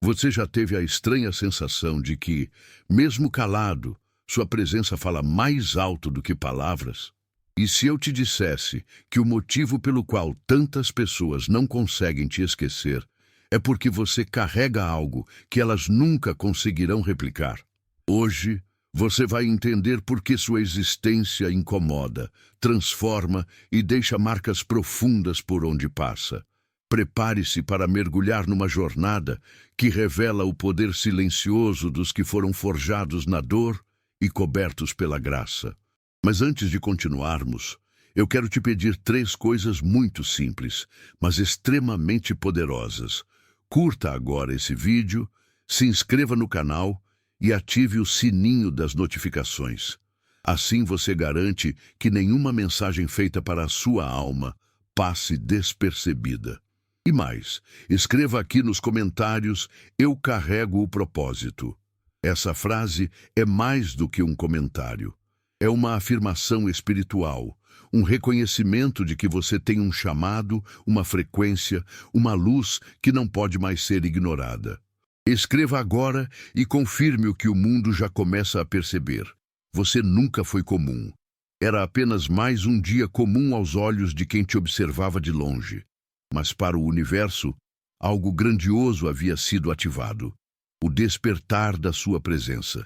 Você já teve a estranha sensação de que, mesmo calado, sua presença fala mais alto do que palavras? E se eu te dissesse que o motivo pelo qual tantas pessoas não conseguem te esquecer é porque você carrega algo que elas nunca conseguirão replicar? Hoje, você vai entender por que sua existência incomoda, transforma e deixa marcas profundas por onde passa. Prepare-se para mergulhar numa jornada que revela o poder silencioso dos que foram forjados na dor e cobertos pela graça. Mas antes de continuarmos, eu quero te pedir 3 coisas muito simples, mas extremamente poderosas. Curta agora esse vídeo, se inscreva no canal e ative o sininho das notificações. Assim você garante que nenhuma mensagem feita para a sua alma passe despercebida. E mais, escreva aqui nos comentários: eu carrego o propósito. Essa frase é mais do que um comentário. É uma afirmação espiritual, um reconhecimento de que você tem um chamado, uma frequência, uma luz que não pode mais ser ignorada. Escreva agora e confirme o que o mundo já começa a perceber. Você nunca foi comum. Era apenas mais um dia comum aos olhos de quem te observava de longe. Mas para o universo, algo grandioso havia sido ativado: o despertar da sua presença.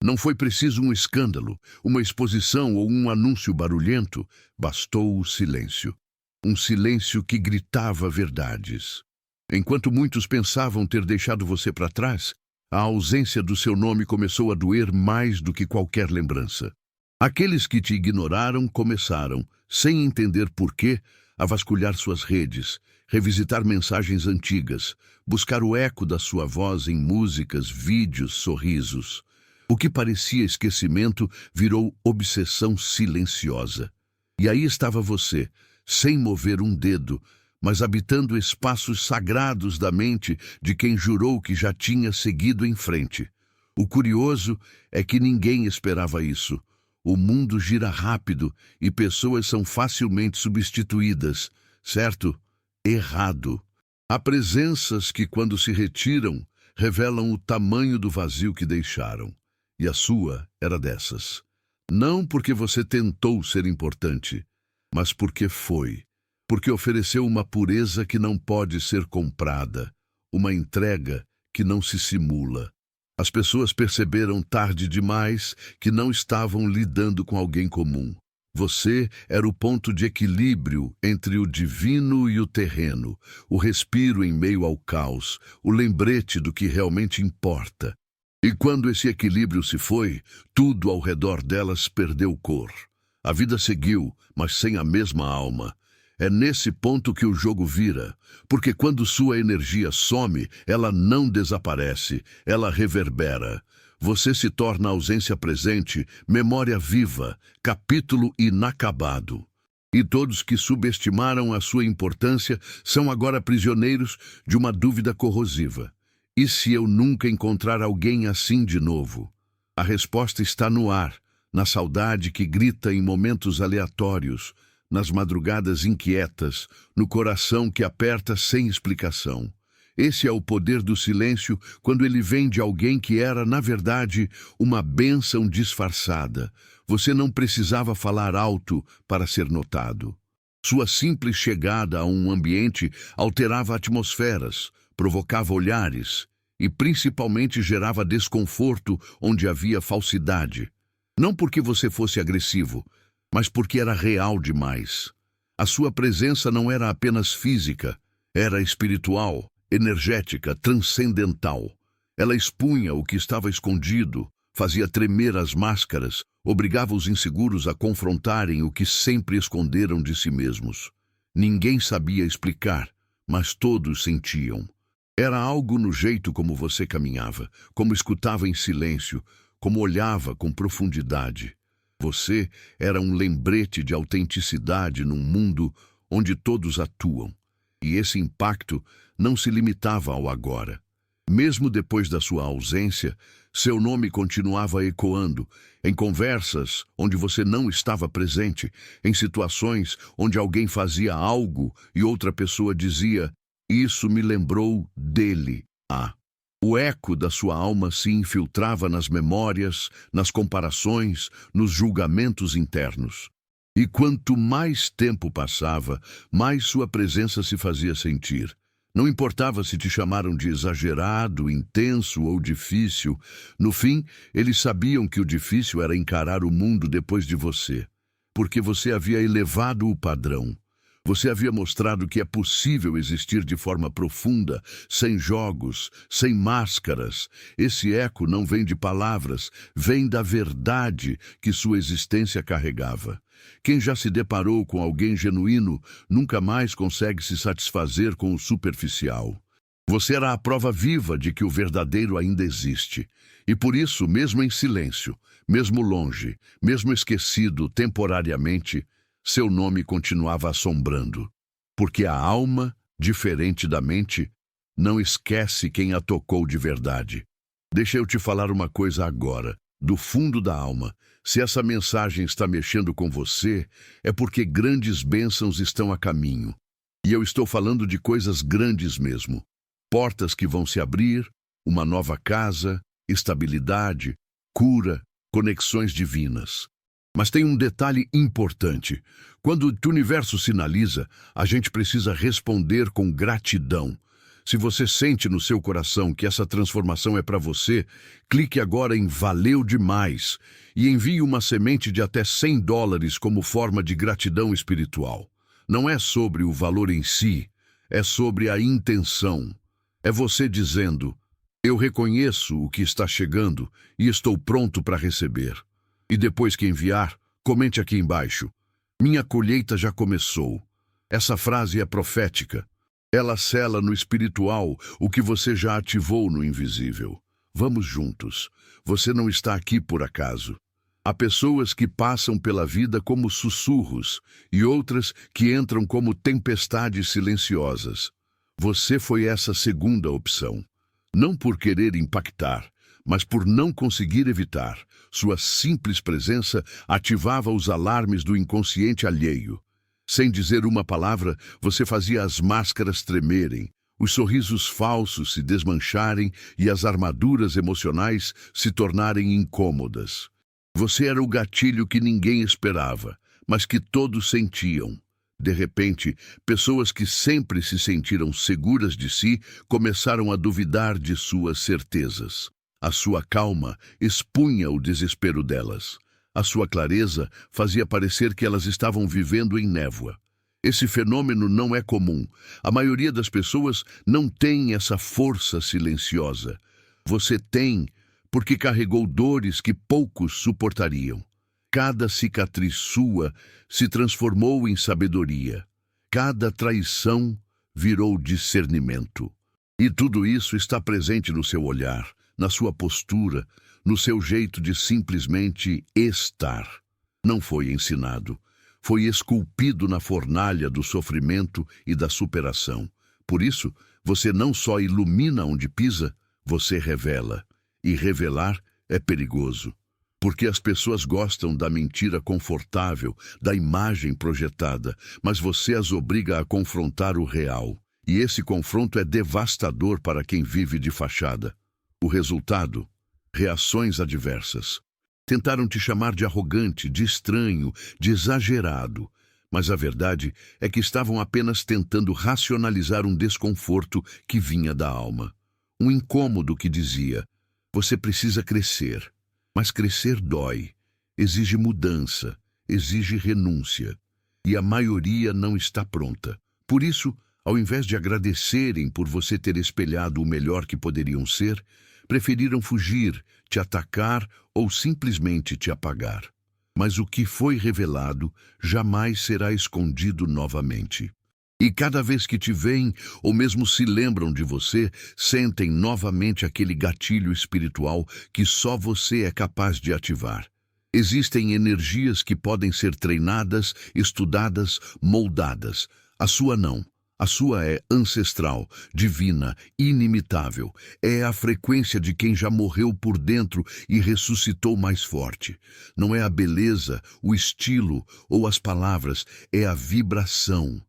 Não foi preciso um escândalo, uma exposição ou um anúncio barulhento, bastou o silêncio. Um silêncio que gritava verdades. Enquanto muitos pensavam ter deixado você para trás, a ausência do seu nome começou a doer mais do que qualquer lembrança. Aqueles que te ignoraram começaram, sem entender porquê, a vasculhar suas redes, revisitar mensagens antigas, buscar o eco da sua voz em músicas, vídeos, sorrisos. O que parecia esquecimento virou obsessão silenciosa. E aí estava você, sem mover um dedo, mas habitando espaços sagrados da mente de quem jurou que já tinha seguido em frente. O curioso é que ninguém esperava isso. O mundo gira rápido e pessoas são facilmente substituídas, certo? Errado. Há presenças que, quando se retiram, revelam o tamanho do vazio que deixaram. E a sua era dessas. Não porque você tentou ser importante, mas porque foi. Porque ofereceu uma pureza que não pode ser comprada, uma entrega que não se simula. As pessoas perceberam tarde demais que não estavam lidando com alguém comum. Você era o ponto de equilíbrio entre o divino e o terreno, o respiro em meio ao caos, o lembrete do que realmente importa. E quando esse equilíbrio se foi, tudo ao redor delas perdeu cor. A vida seguiu, mas sem a mesma alma. É nesse ponto que o jogo vira, porque quando sua energia some, ela não desaparece, ela reverbera. Você se torna ausência presente, memória viva, capítulo inacabado. E todos que subestimaram a sua importância são agora prisioneiros de uma dúvida corrosiva. E se eu nunca encontrar alguém assim de novo? A resposta está no ar, na saudade que grita em momentos aleatórios, nas madrugadas inquietas, no coração que aperta sem explicação. Esse é o poder do silêncio quando ele vem de alguém que era, na verdade, uma bênção disfarçada. Você não precisava falar alto para ser notado. Sua simples chegada a um ambiente alterava atmosferas, provocava olhares e principalmente gerava desconforto onde havia falsidade. Não porque você fosse agressivo, mas porque era real demais. A sua presença não era apenas física, era espiritual, energética, transcendental. Ela expunha o que estava escondido, fazia tremer as máscaras, obrigava os inseguros a confrontarem o que sempre esconderam de si mesmos. Ninguém sabia explicar, mas todos sentiam. Era algo no jeito como você caminhava, como escutava em silêncio, como olhava com profundidade. Você era um lembrete de autenticidade num mundo onde todos atuam. E esse impacto não se limitava ao agora. Mesmo depois da sua ausência, seu nome continuava ecoando, em conversas onde você não estava presente, em situações onde alguém fazia algo e outra pessoa dizia: "Isso me lembrou dele". O eco da sua alma se infiltrava nas memórias, nas comparações, nos julgamentos internos. E quanto mais tempo passava, mais sua presença se fazia sentir. Não importava se te chamaram de exagerado, intenso ou difícil, no fim, eles sabiam que o difícil era encarar o mundo depois de você, porque você havia elevado o padrão. Você havia mostrado que é possível existir de forma profunda, sem jogos, sem máscaras. Esse eco não vem de palavras, vem da verdade que sua existência carregava. Quem já se deparou com alguém genuíno nunca mais consegue se satisfazer com o superficial. Você era a prova viva de que o verdadeiro ainda existe. E por isso, mesmo em silêncio, mesmo longe, mesmo esquecido temporariamente, seu nome continuava assombrando. Porque a alma, diferente da mente, não esquece quem a tocou de verdade. Deixa eu te falar uma coisa agora, do fundo da alma. Se essa mensagem está mexendo com você, é porque grandes bênçãos estão a caminho. E eu estou falando de coisas grandes mesmo. Portas que vão se abrir, uma nova casa, estabilidade, cura, conexões divinas. Mas tem um detalhe importante. Quando o universo sinaliza, a gente precisa responder com gratidão. Se você sente no seu coração que essa transformação é para você, clique agora em Valeu Demais e envie uma semente de até $100 como forma de gratidão espiritual. Não é sobre o valor em si, é sobre a intenção. É você dizendo, eu reconheço o que está chegando e estou pronto para receber. E depois que enviar, comente aqui embaixo. Minha colheita já começou. Essa frase é profética. Ela sela no espiritual o que você já ativou no invisível. Vamos juntos. Você não está aqui por acaso. Há pessoas que passam pela vida como sussurros e outras que entram como tempestades silenciosas. Você foi essa segunda opção. Não por querer impactar, mas por não conseguir evitar. Sua simples presença ativava os alarmes do inconsciente alheio. Sem dizer uma palavra, você fazia as máscaras tremerem, os sorrisos falsos se desmancharem e as armaduras emocionais se tornarem incômodas. Você era o gatilho que ninguém esperava, mas que todos sentiam. De repente, pessoas que sempre se sentiram seguras de si começaram a duvidar de suas certezas. A sua calma expunha o desespero delas. A sua clareza fazia parecer que elas estavam vivendo em névoa. Esse fenômeno não é comum. A maioria das pessoas não tem essa força silenciosa. Você tem, porque carregou dores que poucos suportariam. Cada cicatriz sua se transformou em sabedoria. Cada traição virou discernimento. E tudo isso está presente no seu olhar, na sua postura, no seu jeito de simplesmente estar. Não foi ensinado, foi esculpido na fornalha do sofrimento e da superação. Por isso, você não só ilumina onde pisa, você revela. E revelar é perigoso, porque as pessoas gostam da mentira confortável, da imagem projetada, mas você as obriga a confrontar o real. E esse confronto é devastador para quem vive de fachada. O resultado? Reações adversas. Tentaram te chamar de arrogante, de estranho, de exagerado, mas a verdade é que estavam apenas tentando racionalizar um desconforto que vinha da alma. Um incômodo que dizia, você precisa crescer, mas crescer dói, exige mudança, exige renúncia, e a maioria não está pronta. Por isso, ao invés de agradecerem por você ter espelhado o melhor que poderiam ser, preferiram fugir, te atacar ou simplesmente te apagar. Mas o que foi revelado jamais será escondido novamente. E cada vez que te veem, ou mesmo se lembram de você, sentem novamente aquele gatilho espiritual que só você é capaz de ativar. Existem energias que podem ser treinadas, estudadas, moldadas. A sua não. A sua é ancestral, divina, inimitável. É a frequência de quem já morreu por dentro e ressuscitou mais forte. Não é a beleza, o estilo ou as palavras, é a vibração.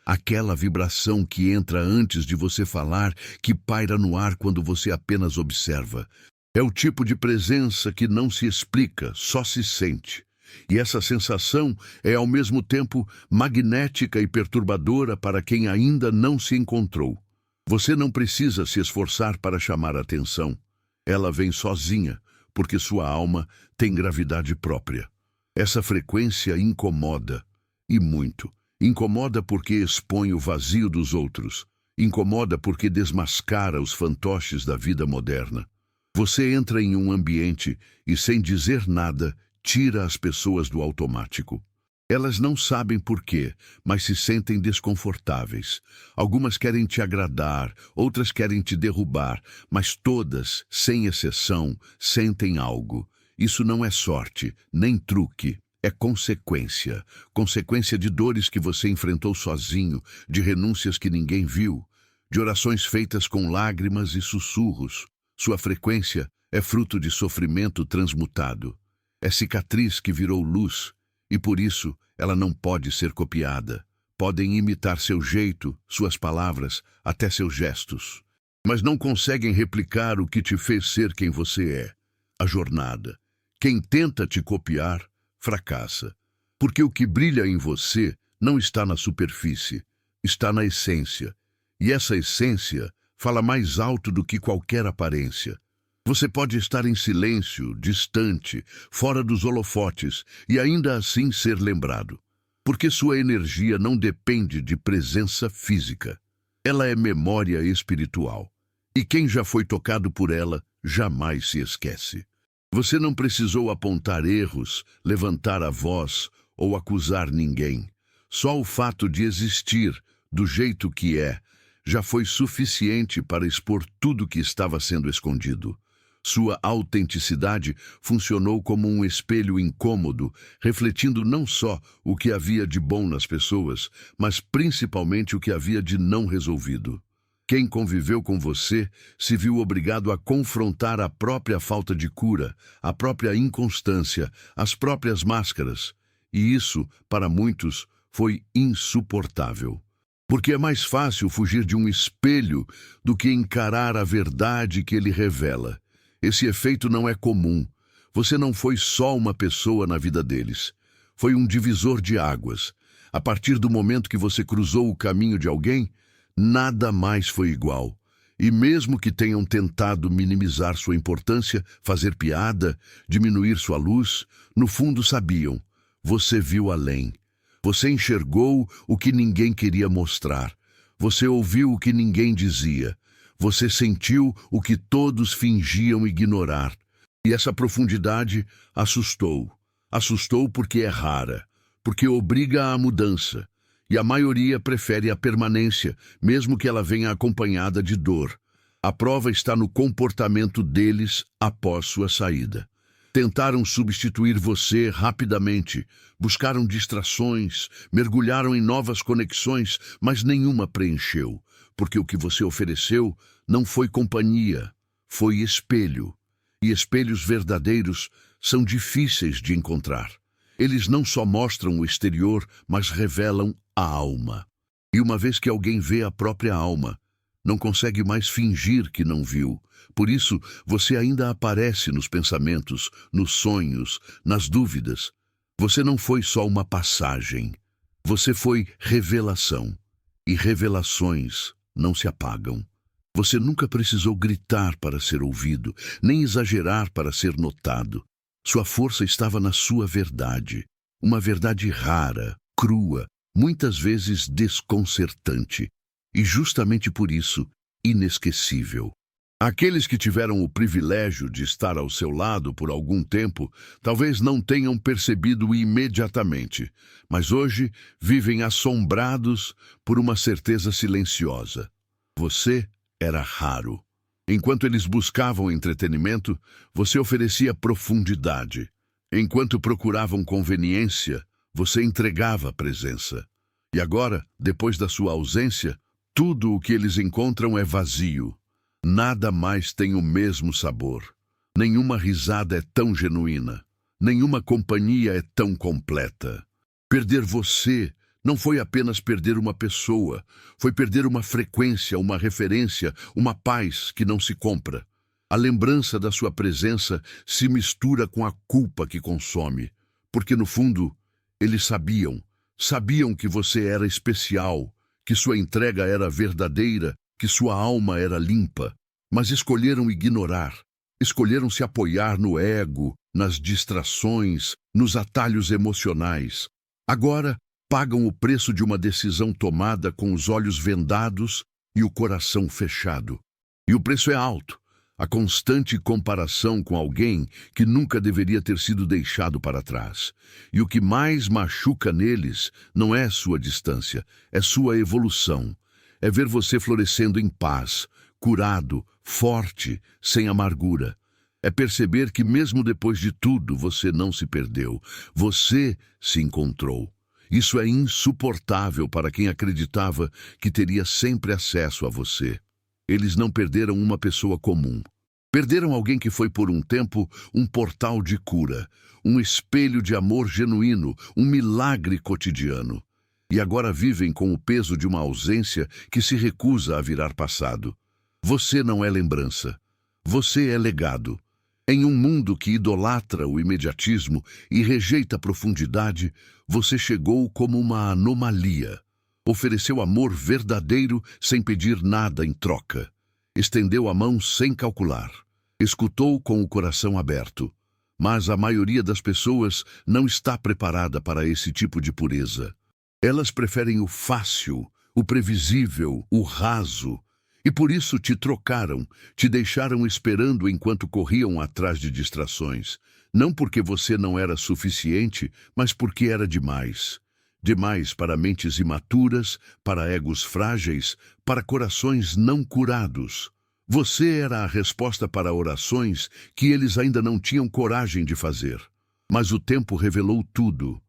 aquela vibração que entra antes de você falar, que paira no ar quando você apenas observa. É o tipo de presença que não se explica, só se sente. E essa sensação é ao mesmo tempo magnética e perturbadora para quem ainda não se encontrou. Você não precisa se esforçar para chamar a atenção. Ela vem sozinha, porque sua alma tem gravidade própria. Essa frequência incomoda, e muito. Incomoda porque expõe o vazio dos outros. Incomoda porque desmascara os fantoches da vida moderna. Você entra em um ambiente e, sem dizer nada, tira as pessoas do automático. Elas não sabem por quê, mas se sentem desconfortáveis. Algumas querem te agradar, outras querem te derrubar, mas todas, sem exceção, sentem algo. Isso não é sorte, nem truque. É consequência. Consequência de dores que você enfrentou sozinho, de renúncias que ninguém viu, de orações feitas com lágrimas e sussurros. Sua frequência é fruto de sofrimento transmutado. É cicatriz que virou luz, e por isso ela não pode ser copiada. Podem imitar seu jeito, suas palavras, até seus gestos, mas não conseguem replicar o que te fez ser quem você é. A jornada. Quem tenta te copiar, fracassa. Porque o que brilha em você não está na superfície, está na essência. E essa essência fala mais alto do que qualquer aparência. Você pode estar em silêncio, distante, fora dos holofotes, e ainda assim ser lembrado. Porque sua energia não depende de presença física. Ela é memória espiritual. E quem já foi tocado por ela, jamais se esquece. Você não precisou apontar erros, levantar a voz ou acusar ninguém. Só o fato de existir, do jeito que é, já foi suficiente para expor tudo que estava sendo escondido. Sua autenticidade funcionou como um espelho incômodo, refletindo não só o que havia de bom nas pessoas, mas principalmente o que havia de não resolvido. Quem conviveu com você se viu obrigado a confrontar a própria falta de cura, a própria inconstância, as próprias máscaras. E isso, para muitos, foi insuportável. Porque é mais fácil fugir de um espelho do que encarar a verdade que ele revela. Esse efeito não é comum. Você não foi só uma pessoa na vida deles. Foi um divisor de águas. A partir do momento que você cruzou o caminho de alguém, nada mais foi igual. E mesmo que tenham tentado minimizar sua importância, fazer piada, diminuir sua luz, no fundo sabiam. Você viu além. Você enxergou o que ninguém queria mostrar. Você ouviu o que ninguém dizia. Você sentiu o que todos fingiam ignorar. E essa profundidade assustou. Assustou porque é rara, porque obriga à mudança. E a maioria prefere a permanência, mesmo que ela venha acompanhada de dor. A prova está no comportamento deles após sua saída. Tentaram substituir você rapidamente, buscaram distrações, mergulharam em novas conexões, mas nenhuma preencheu, porque o que você ofereceu não foi companhia, foi espelho. E espelhos verdadeiros são difíceis de encontrar. Eles não só mostram o exterior, mas revelam a alma. E uma vez que alguém vê a própria alma, não consegue mais fingir que não viu. Por isso, você ainda aparece nos pensamentos, nos sonhos, nas dúvidas. Você não foi só uma passagem. Você foi revelação. E revelações não se apagam. Você nunca precisou gritar para ser ouvido, nem exagerar para ser notado. Sua força estava na sua verdade. Uma verdade rara, crua, muitas vezes desconcertante. E justamente por isso, inesquecível. Aqueles que tiveram o privilégio de estar ao seu lado por algum tempo, talvez não tenham percebido imediatamente, mas hoje vivem assombrados por uma certeza silenciosa. Você era raro. Enquanto eles buscavam entretenimento, você oferecia profundidade. Enquanto procuravam conveniência, você entregava presença. E agora, depois da sua ausência, tudo o que eles encontram é vazio. Nada mais tem o mesmo sabor. Nenhuma risada é tão genuína. Nenhuma companhia é tão completa. Perder você Não foi apenas perder uma pessoa, foi perder uma frequência, uma referência, uma paz que não se compra. A lembrança da sua presença se mistura com a culpa que consome, porque no fundo, eles sabiam que você era especial, que sua entrega era verdadeira, que sua alma era limpa, mas escolheram ignorar, escolheram se apoiar no ego, nas distrações, nos atalhos emocionais. Agora, pagam o preço de uma decisão tomada com os olhos vendados e o coração fechado. E o preço é alto. A constante comparação com alguém que nunca deveria ter sido deixado para trás. E o que mais machuca neles não é sua distância, é sua evolução. É ver você florescendo em paz, curado, forte, sem amargura. É perceber que mesmo depois de tudo você não se perdeu, você se encontrou. Isso é insuportável para quem acreditava que teria sempre acesso a você. Eles não perderam uma pessoa comum. Perderam alguém que foi por um tempo um portal de cura, um espelho de amor genuíno, um milagre cotidiano. E agora vivem com o peso de uma ausência que se recusa a virar passado. Você não é lembrança. Você é legado. Em um mundo que idolatra o imediatismo e rejeita a profundidade, você chegou como uma anomalia. Ofereceu amor verdadeiro sem pedir nada em troca. Estendeu a mão sem calcular. Escutou com o coração aberto. Mas a maioria das pessoas não está preparada para esse tipo de pureza. Elas preferem o fácil, o previsível, o raso. E por isso te trocaram, te deixaram esperando enquanto corriam atrás de distrações. Não porque você não era suficiente, mas porque era demais. Demais para mentes imaturas, para egos frágeis, para corações não curados. Você era a resposta para orações que eles ainda não tinham coragem de fazer. Mas o tempo revelou tudo.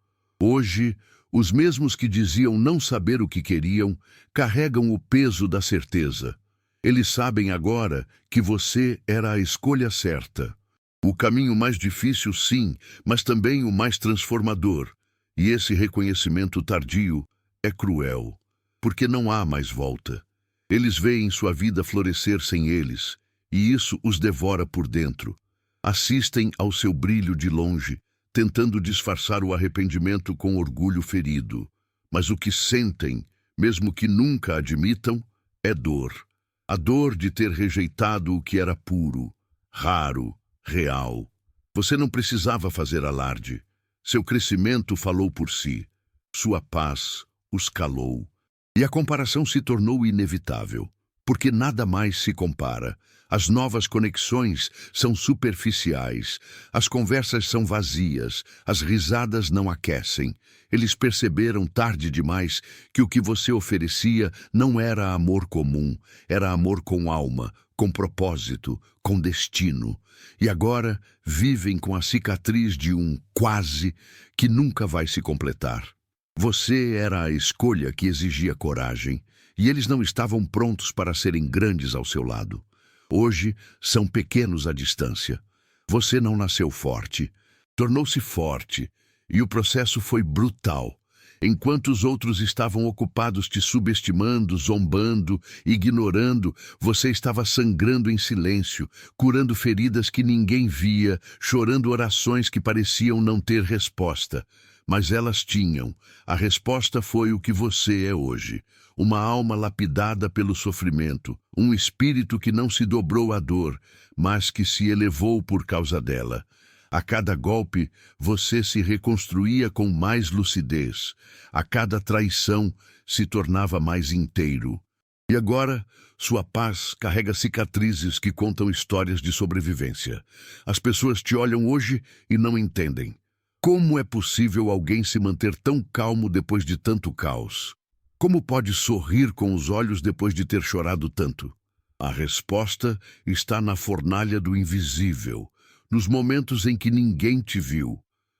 Hoje, os mesmos que diziam não saber o que queriam, carregam o peso da certeza. Eles sabem agora que você era a escolha certa. O caminho mais difícil, sim, mas também o mais transformador. E esse reconhecimento tardio é cruel, porque não há mais volta. Eles veem sua vida florescer sem eles, e isso os devora por dentro. Assistem ao seu brilho de longe, tentando disfarçar o arrependimento com orgulho ferido. Mas o que sentem, mesmo que nunca admitam, é dor. A dor de ter rejeitado o que era puro, raro, real. Você não precisava fazer alarde. Seu crescimento falou por si. Sua paz os calou. E a comparação se tornou inevitável, porque nada mais se compara. As novas conexões são superficiais, as conversas são vazias, as risadas não aquecem. Eles perceberam tarde demais que o que você oferecia não era amor comum, era amor com alma, com propósito, com destino. E agora vivem com a cicatriz de um quase que nunca vai se completar. Você era a escolha que exigia coragem, e eles não estavam prontos para serem grandes ao seu lado. Hoje são pequenos à distância. Você não nasceu forte, tornou-se forte, e o processo foi brutal. Enquanto os outros estavam ocupados te subestimando, zombando, ignorando, você estava sangrando em silêncio, curando feridas que ninguém via, chorando orações que pareciam não ter resposta. Mas elas tinham. A resposta foi o que você é hoje. Uma alma lapidada pelo sofrimento, um espírito que não se dobrou à dor, mas que se elevou por causa dela. A cada golpe, você se reconstruía com mais lucidez. A cada traição, se tornava mais inteiro. E agora, sua paz carrega cicatrizes que contam histórias de sobrevivência. As pessoas te olham hoje e não entendem. Como é possível alguém se manter tão calmo depois de tanto caos? Como pode sorrir com os olhos depois de ter chorado tanto? A resposta está na fornalha do invisível, nos momentos em que ninguém te viu.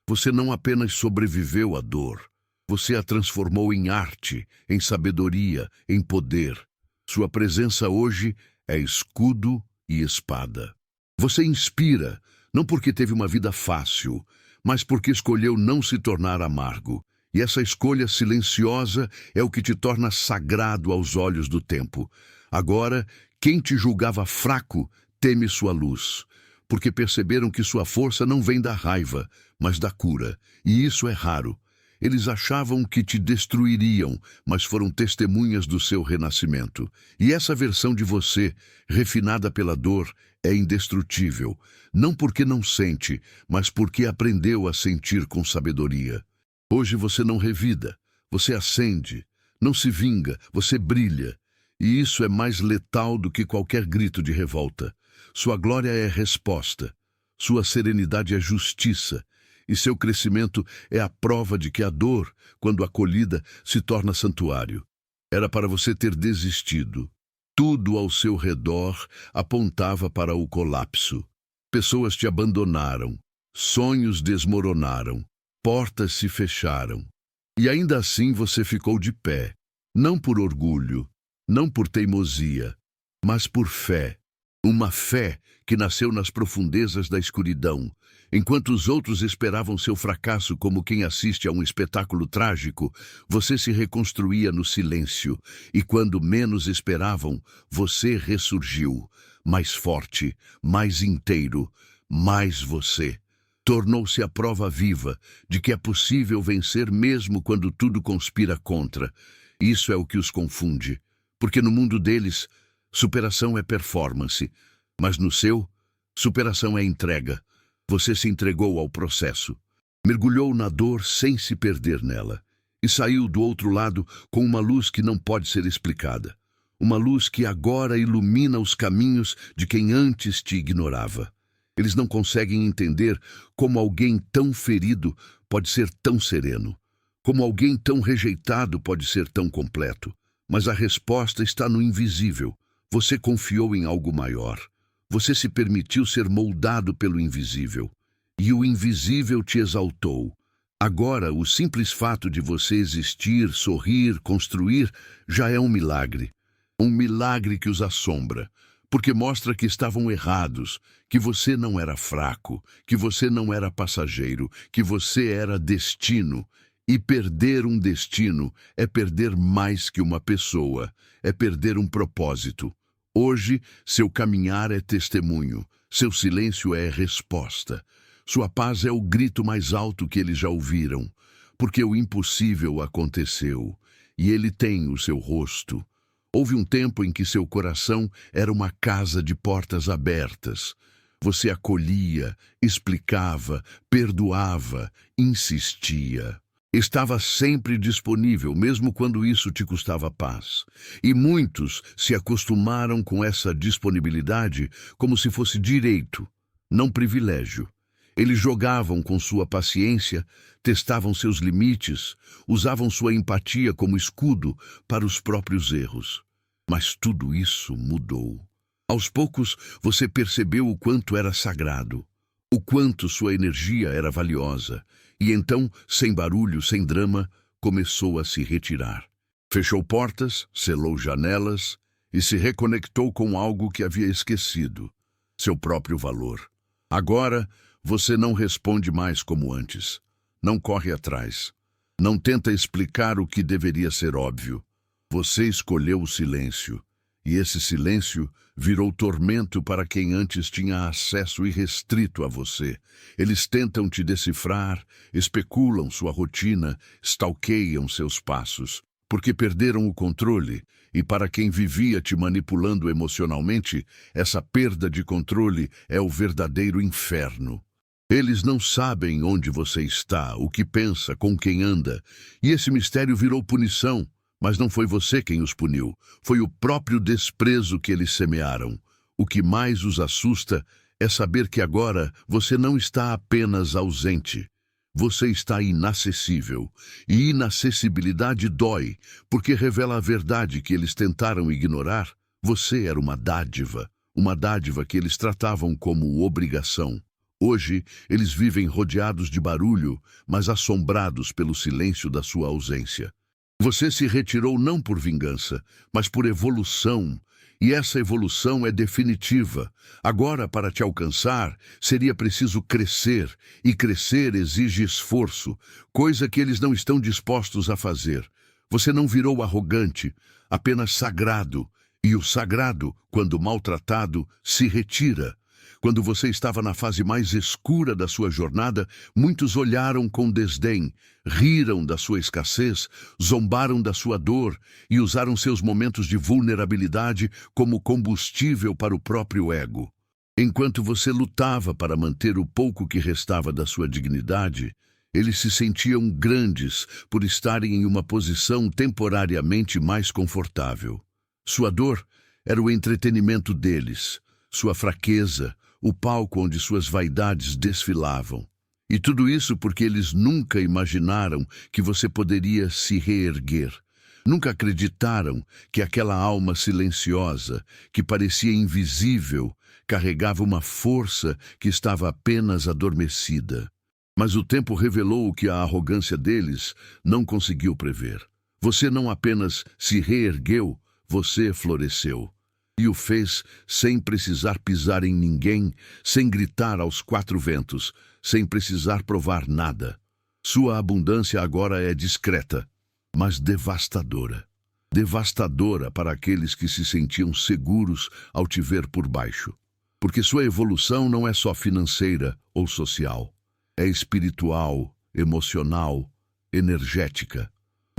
Você não apenas sobreviveu à dor, você a transformou em arte, em sabedoria, em poder. Sua presença hoje é escudo e espada. Você inspira, não porque teve uma vida fácil, mas porque escolheu não se tornar amargo. E essa escolha silenciosa é o que te torna sagrado aos olhos do tempo. Agora, quem te julgava fraco teme sua luz, porque perceberam que sua força não vem da raiva, mas da cura, e isso é raro. Eles achavam que te destruiriam, mas foram testemunhas do seu renascimento. E essa versão de você, refinada pela dor, é indestrutível, não porque não sente, mas porque aprendeu a sentir com sabedoria. Hoje você não revida, você acende, não se vinga, você brilha. E isso é mais letal do que qualquer grito de revolta. Sua glória é resposta, sua serenidade é justiça, e seu crescimento é a prova de que a dor, quando acolhida, se torna santuário. Era para você ter desistido. Tudo ao seu redor apontava para o colapso. Pessoas te abandonaram, sonhos desmoronaram, portas se fecharam. E ainda assim você ficou de pé, não por orgulho, não por teimosia, mas por fé. Uma fé que nasceu nas profundezas da escuridão, enquanto os outros esperavam seu fracasso como quem assiste a um espetáculo trágico, você se reconstruía no silêncio, e quando menos esperavam, você ressurgiu, mais forte, mais inteiro, mais você. Tornou-se a prova viva de que é possível vencer mesmo quando tudo conspira contra. Isso é o que os confunde, porque no mundo deles, superação é performance, mas no seu, superação é entrega. Você se entregou ao processo, mergulhou na dor sem se perder nela, e saiu do outro lado com uma luz que não pode ser explicada. Uma luz que agora ilumina os caminhos de quem antes te ignorava. Eles não conseguem entender como alguém tão ferido pode ser tão sereno, como alguém tão rejeitado pode ser tão completo. Mas a resposta está no invisível. Você confiou em algo maior. Você se permitiu ser moldado pelo invisível. E o invisível te exaltou. Agora, o simples fato de você existir, sorrir, construir, já é um milagre. Um milagre que os assombra, porque mostra que estavam errados, que você não era fraco, que você não era passageiro, que você era destino. E perder um destino é perder mais que uma pessoa, é perder um propósito. Hoje, seu caminhar é testemunho, seu silêncio é resposta. Sua paz é o grito mais alto que eles já ouviram, porque o impossível aconteceu, e ele tem o seu rosto. Houve um tempo em que seu coração era uma casa de portas abertas. Você acolhia, explicava, perdoava, insistia. Estava sempre disponível, mesmo quando isso te custava paz. E muitos se acostumaram com essa disponibilidade como se fosse direito, não privilégio. Eles jogavam com sua paciência, testavam seus limites, usavam sua empatia como escudo para os próprios erros. Mas tudo isso mudou. Aos poucos, você percebeu o quanto era sagrado, o quanto sua energia era valiosa. E então, sem barulho, sem drama, começou a se retirar. Fechou portas, selou janelas e se reconectou com algo que havia esquecido, seu próprio valor. Agora, você não responde mais como antes. Não corre atrás. Não tenta explicar o que deveria ser óbvio. Você escolheu o silêncio. E esse silêncio virou tormento para quem antes tinha acesso irrestrito a você. Eles tentam te decifrar, especulam sua rotina, stalkeiam seus passos, porque perderam o controle, e para quem vivia te manipulando emocionalmente, essa perda de controle é o verdadeiro inferno. Eles não sabem onde você está, o que pensa, com quem anda, e esse mistério virou punição. Mas não foi você quem os puniu, foi o próprio desprezo que eles semearam. O que mais os assusta é saber que agora você não está apenas ausente. Você está inacessível. E inacessibilidade dói, porque revela a verdade que eles tentaram ignorar. Você era uma dádiva que eles tratavam como obrigação. Hoje, eles vivem rodeados de barulho, mas assombrados pelo silêncio da sua ausência. Você se retirou não por vingança, mas por evolução, E essa evolução é definitiva. Agora, para te alcançar, seria preciso crescer, e crescer exige esforço, coisa que eles não estão dispostos a fazer. Você não virou arrogante, apenas sagrado, e o sagrado, quando maltratado, se retira. Quando você estava na fase mais escura da sua jornada, muitos olharam com desdém, riram da sua escassez, zombaram da sua dor e usaram seus momentos de vulnerabilidade como combustível para o próprio ego. Enquanto você lutava para manter o pouco que restava da sua dignidade, eles se sentiam grandes por estarem em uma posição temporariamente mais confortável. Sua dor era o entretenimento deles, sua fraqueza, o palco onde suas vaidades desfilavam. E tudo isso porque eles nunca imaginaram que você poderia se reerguer. Nunca acreditaram que aquela alma silenciosa, que parecia invisível, carregava uma força que estava apenas adormecida. Mas o tempo revelou o que a arrogância deles não conseguiu prever. Você não apenas se reergueu, você floresceu. E o fez sem precisar pisar em ninguém, sem gritar aos quatro ventos, sem precisar provar nada. Sua abundância agora é discreta, mas devastadora. Devastadora para aqueles que se sentiam seguros ao te ver por baixo. Porque sua evolução não é só financeira ou social. É espiritual, emocional, energética.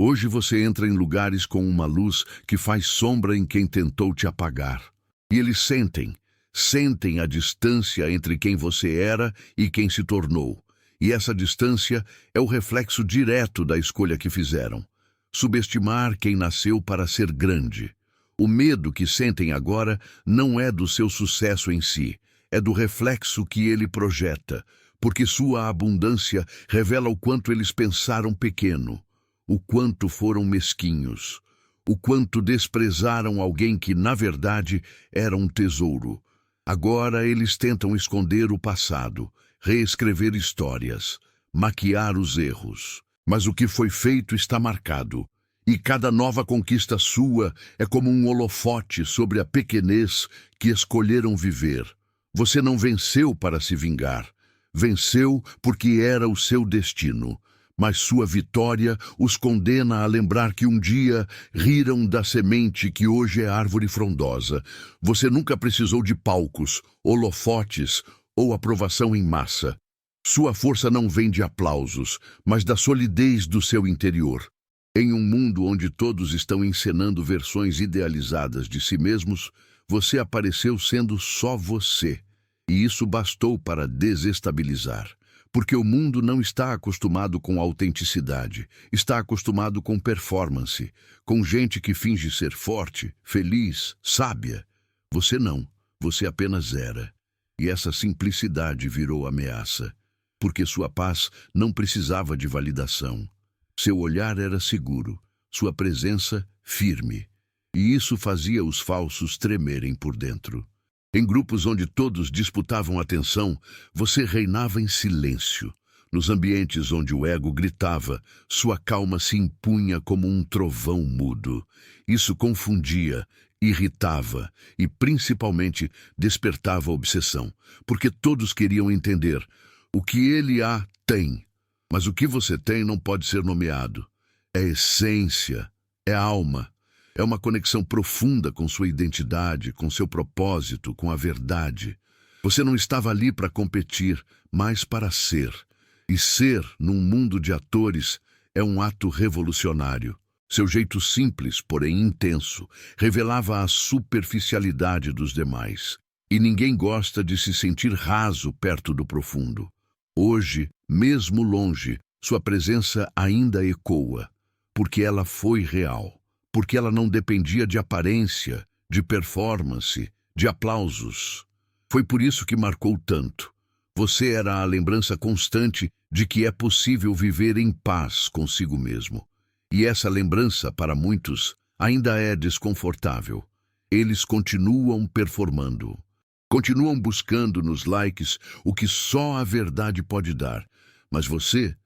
Hoje você entra em lugares com uma luz que faz sombra em quem tentou te apagar. E eles sentem a distância entre quem você era e quem se tornou. E essa distância é o reflexo direto da escolha que fizeram. Subestimar quem nasceu para ser grande. O medo que sentem agora não é do seu sucesso em si, é do reflexo que ele projeta, porque sua abundância revela o quanto eles pensaram pequeno. O quanto foram mesquinhos, o quanto desprezaram alguém que, na verdade, era um tesouro. Agora eles tentam esconder o passado, reescrever histórias, maquiar os erros. Mas o que foi feito está marcado, e cada nova conquista sua é como um holofote sobre a pequenez que escolheram viver. Você não venceu para se vingar, venceu porque era o seu destino. Mas sua vitória os condena a lembrar que um dia riram da semente que hoje é árvore frondosa. Você nunca precisou de palcos, holofotes ou aprovação em massa. Sua força não vem de aplausos, mas da solidez do seu interior. Em um mundo onde todos estão encenando versões idealizadas de si mesmos, você apareceu sendo só você. E isso bastou para desestabilizar. Porque o mundo não está acostumado com autenticidade, está acostumado com performance, com gente que finge ser forte, feliz, sábia. Você não, você apenas era. E essa simplicidade virou ameaça, porque sua paz não precisava de validação. Seu olhar era seguro, sua presença firme, e isso fazia os falsos tremerem por dentro. Em grupos onde todos disputavam atenção, você reinava em silêncio. Nos ambientes onde o ego gritava, sua calma se impunha como um trovão mudo. Isso confundia, irritava e, principalmente, despertava obsessão, porque todos queriam entender o que ele tem, mas o que você tem não pode ser nomeado. É essência, é alma. É uma conexão profunda com sua identidade, com seu propósito, com a verdade. Você não estava ali para competir, mas para ser. E ser, num mundo de atores, é um ato revolucionário. Seu jeito simples, porém intenso, revelava a superficialidade dos demais. E ninguém gosta de se sentir raso perto do profundo. Hoje, mesmo longe, sua presença ainda ecoa, porque ela foi real. Porque ela não dependia de aparência, de performance, de aplausos. Foi por isso que marcou tanto. Você era a lembrança constante de que é possível viver em paz consigo mesmo. E essa lembrança, para muitos, ainda é desconfortável. Eles continuam performando. Continuam buscando nos likes o que só a verdade pode dar. Mas você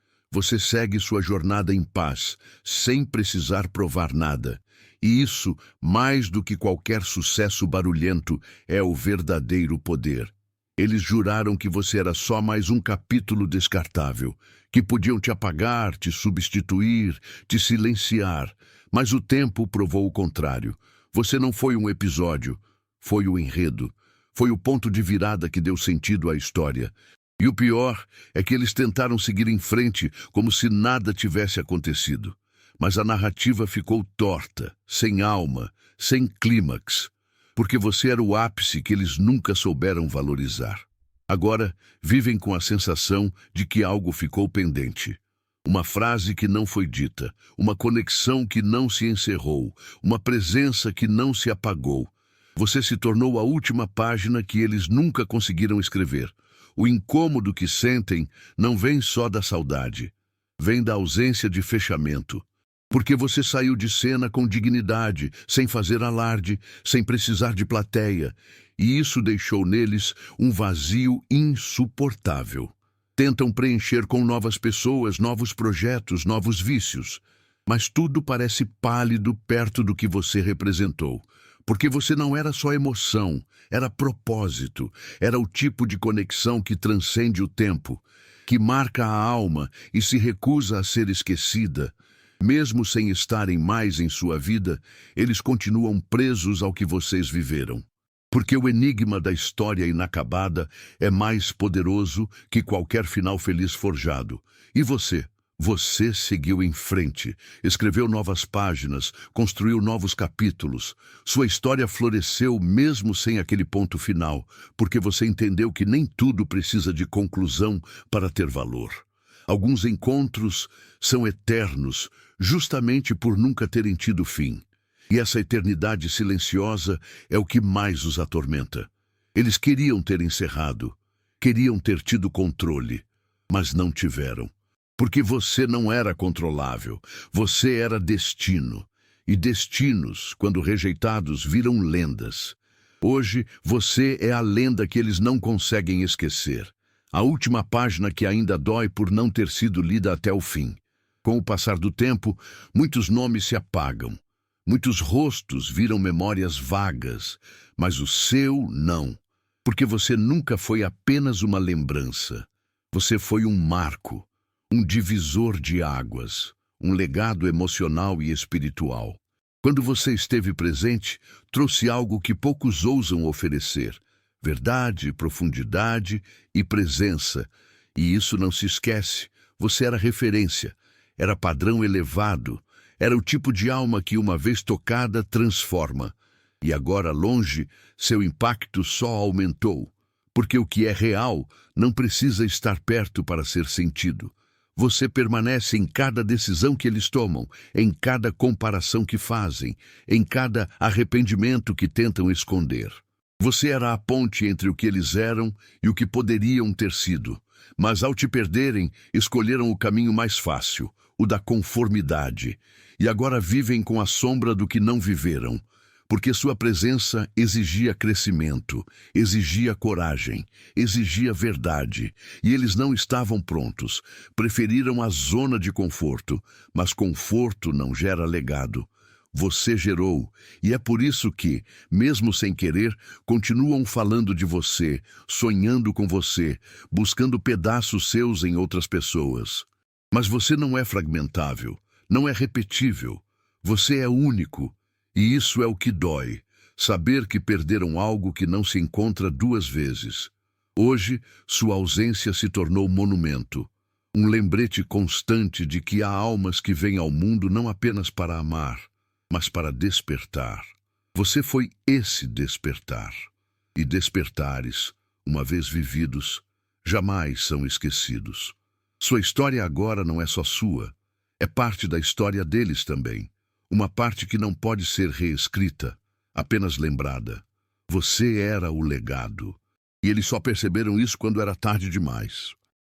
segue sua jornada em paz, sem precisar provar nada. E isso, mais do que qualquer sucesso barulhento, é o verdadeiro poder. Eles juraram que você era só mais um capítulo descartável, que podiam te apagar, te substituir, te silenciar. Mas o tempo provou o contrário. Você não foi um episódio, foi o enredo. Foi o ponto de virada que deu sentido à história. E o pior é que eles tentaram seguir em frente como se nada tivesse acontecido. Mas a narrativa ficou torta, sem alma, sem clímax, porque você era o ápice que eles nunca souberam valorizar. Agora, vivem com a sensação de que algo ficou pendente. Uma frase que não foi dita, uma conexão que não se encerrou, uma presença que não se apagou. Você se tornou a última página que eles nunca conseguiram escrever. O incômodo que sentem não vem só da saudade, vem da ausência de fechamento. Porque você saiu de cena com dignidade, sem fazer alarde, sem precisar de plateia, e isso deixou neles um vazio insuportável. Tentam preencher com novas pessoas, novos projetos, novos vícios, mas tudo parece pálido perto do que você representou. Porque você não era só emoção, era propósito, era o tipo de conexão que transcende o tempo, que marca a alma e se recusa a ser esquecida. Mesmo sem estarem mais em sua vida, eles continuam presos ao que vocês viveram. Porque o enigma da história inacabada é mais poderoso que qualquer final feliz forjado. E você? Você seguiu em frente, escreveu novas páginas, construiu novos capítulos. Sua história floresceu mesmo sem aquele ponto final, porque você entendeu que nem tudo precisa de conclusão para ter valor. Alguns encontros são eternos, justamente por nunca terem tido fim. E essa eternidade silenciosa é o que mais os atormenta. Eles queriam ter encerrado, queriam ter tido controle, mas não tiveram. Porque você não era controlável, você era destino. E destinos, quando rejeitados, viram lendas. Hoje, você é a lenda que eles não conseguem esquecer. A última página que ainda dói por não ter sido lida até o fim. Com o passar do tempo, muitos nomes se apagam. Muitos rostos viram memórias vagas, mas o seu não. Porque você nunca foi apenas uma lembrança. Você foi um marco. Um divisor de águas, um legado emocional e espiritual. Quando você esteve presente, trouxe algo que poucos ousam oferecer: verdade, profundidade e presença. E isso não se esquece. Você era referência, era padrão elevado, era o tipo de alma que, uma vez tocada, transforma. E agora, longe, seu impacto só aumentou. Porque o que é real não precisa estar perto para ser sentido. Você permanece em cada decisão que eles tomam, em cada comparação que fazem, em cada arrependimento que tentam esconder. Você era a ponte entre o que eles eram e o que poderiam ter sido. Mas ao te perderem, escolheram o caminho mais fácil, o da conformidade. E agora vivem com a sombra do que não viveram. Porque sua presença exigia crescimento, exigia coragem, exigia verdade, e eles não estavam prontos. Preferiram a zona de conforto, mas conforto não gera legado. Você gerou, e é por isso que, mesmo sem querer, continuam falando de você, sonhando com você, buscando pedaços seus em outras pessoas. Mas você não é fragmentável, não é repetível. Você é único. E isso é o que dói, saber que perderam algo que não se encontra duas vezes. Hoje, sua ausência se tornou monumento, um lembrete constante de que há almas que vêm ao mundo não apenas para amar, mas para despertar. Você foi esse despertar. E despertares, uma vez vividos, jamais são esquecidos. Sua história agora não é só sua, é parte da história deles também. Uma parte que não pode ser reescrita, apenas lembrada. Você era o legado. E eles só perceberam isso quando era tarde demais.